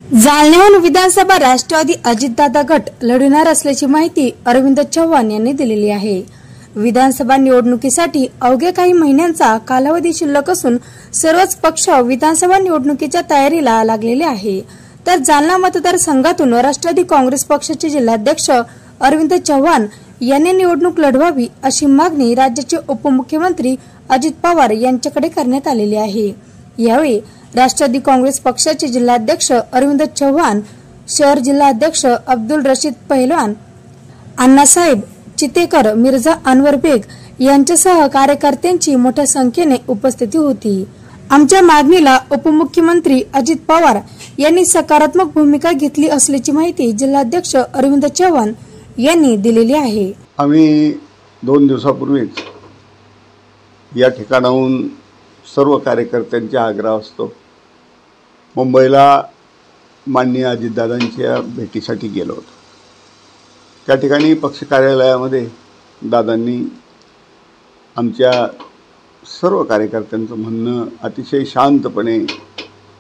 जालन्याहून विधानसभा राष्ट्रवादी अजितदादा गट लढवणार असल्याची माहिती अरविंद चव्हाण यांनी दिलेली आहे। विधानसभा निवडणुकीसाठी अवघ्या काही महिन्यांचा कालावधी शिल्लक असून सर्वच पक्ष विधानसभा निवडणुकीच्या तयारीला लागलेले आहे। तर जालना मतदारसंघातून राष्ट्रवादी काँग्रेस पक्षाचे जिल्हाध्यक्ष अरविंद चव्हाण यांनी निवडणूक लढवावी अशी मागणी राज्याचे उपमुख्यमंत्री अजित पवार यांच्याकडे करण्यात आलेली आहे। यावेळी राष्ट्रवादी काँग्रेस पक्षाचे जिल्हाध्यक्ष अरविंद चव्हाण, शहर जिल्हाध्यक्ष अब्दुल रशीद पहलवान, अण्णासाहेब चितेकर, मिर्झा अनवर बेग यांच्यासह कार्यकर्त्यांची मोठ्या संख्येने उपस्थिती होती। आमच्या मागणीला उपमुख्यमंत्री अजित पवार यांनी सकारात्मक भूमिका घेतली असल्याची माहिती जिल्हाध्यक्ष अरविंद चव्हाण यांनी दिलेली आहे। आम्ही 2 दिवसापूर्वीच या ठिकाणाहून सर्व कार्यकर्त्यांचा आग्रह असतो मुंबईला माननीय अजितदादांच्या भेटीसाठी गेलो होतो। त्या ठिकाणी पक्ष कार्यालयामध्ये दादांनी आमच्या सर्व कार्यकर्त्यांचं म्हणणं अतिशय शांतपणे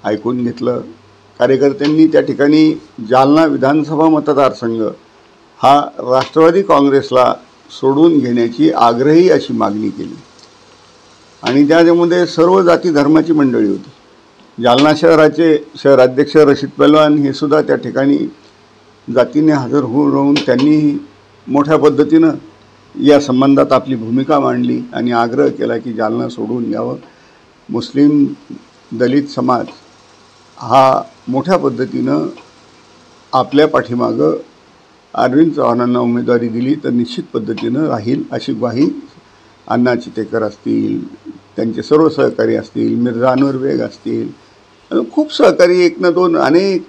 ऐकून घेतलं। कार्यकर्त्यांनी त्या ठिकाणी जालना विधानसभा मतदारसंघ हा राष्ट्रवादी काँग्रेसला सोडून घेण्याची आग्रही अशी मागणी केली आणि त्यामध्ये सर्व जाती धर्माची मंडळी होती। जालना शहराचे शहराध्यक्ष रशीद पहलवान हे सुद्धा त्या ठिकाणी जातीने हजर होऊन राहून त्यांनी मोठ्या पद्धतीनं या संबंधात आपली भूमिका मांडली आणि आग्रह केला की जालना सोडून घ्यावं। मुस्लिम दलित समाज हा मोठ्या पद्धतीनं आपल्या पाठीमागं अरविंद चव्हाणांना उमेदवारी दिली तर निश्चित पद्धतीनं राहील अशी ग्वाही अण्णा चितेकर असतील, त्यांचे सर्व सहकारी असतील, मिर्झा अनवर बेग असतील, खूप सहकारी 1 ना 2 अनेक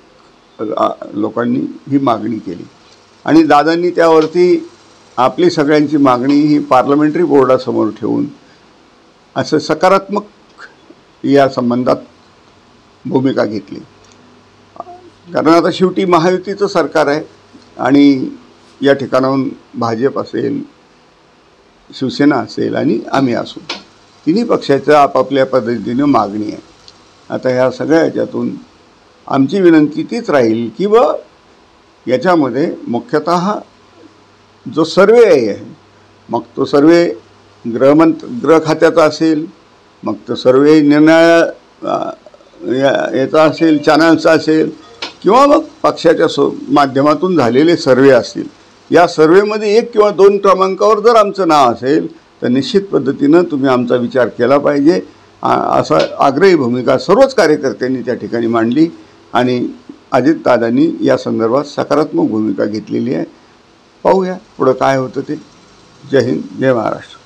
लोकांनी ही मागणी केली आणि दादांनी त्यावरती आपली सगळ्यांची मागणी ही पार्लमेंटरी बोर्डासमोर ठेवून असं सकारात्मक या संबंधात भूमिका घेतली। कारण आता शेवटी महायुतीचं सरकार आहे आणि या ठिकाणाहून भाजप असेल, शिवसेना असेल आणि आम्ही असू, तिन्ही पक्षाच्या आपापल्या पद्धतीने मागणी आहे। आता ह्या सगळ्या याच्यातून आमची विनंती तीच राहील की याच्यामध्ये मुख्यतः जो सर्वे आहे मग तो सर्वे गृह खात्याचा असेल, मग तो सर्वे निर्णय याचा असेल, चॅनलचा असेल किंवा मग पक्षाच्या माध्यमातून झालेले सर्वे असतील, या सर्वेमध्ये 1 किंवा 2 क्रमांकावर जर आमचं नाव असेल तर निश्चित पद्धतीनं तुम्ही आमचा विचार केला पाहिजे असा आग्रही भूमिका सर्वच कार्यकर्त्यांनी त्या ठिकाणी मांडली आणि अजितदादांनी या संदर्भात सकारात्मक भूमिका घेतलेली आहे। पाहूया पुढं काय होतं ते। जय हिंद, जय महाराष्ट्र।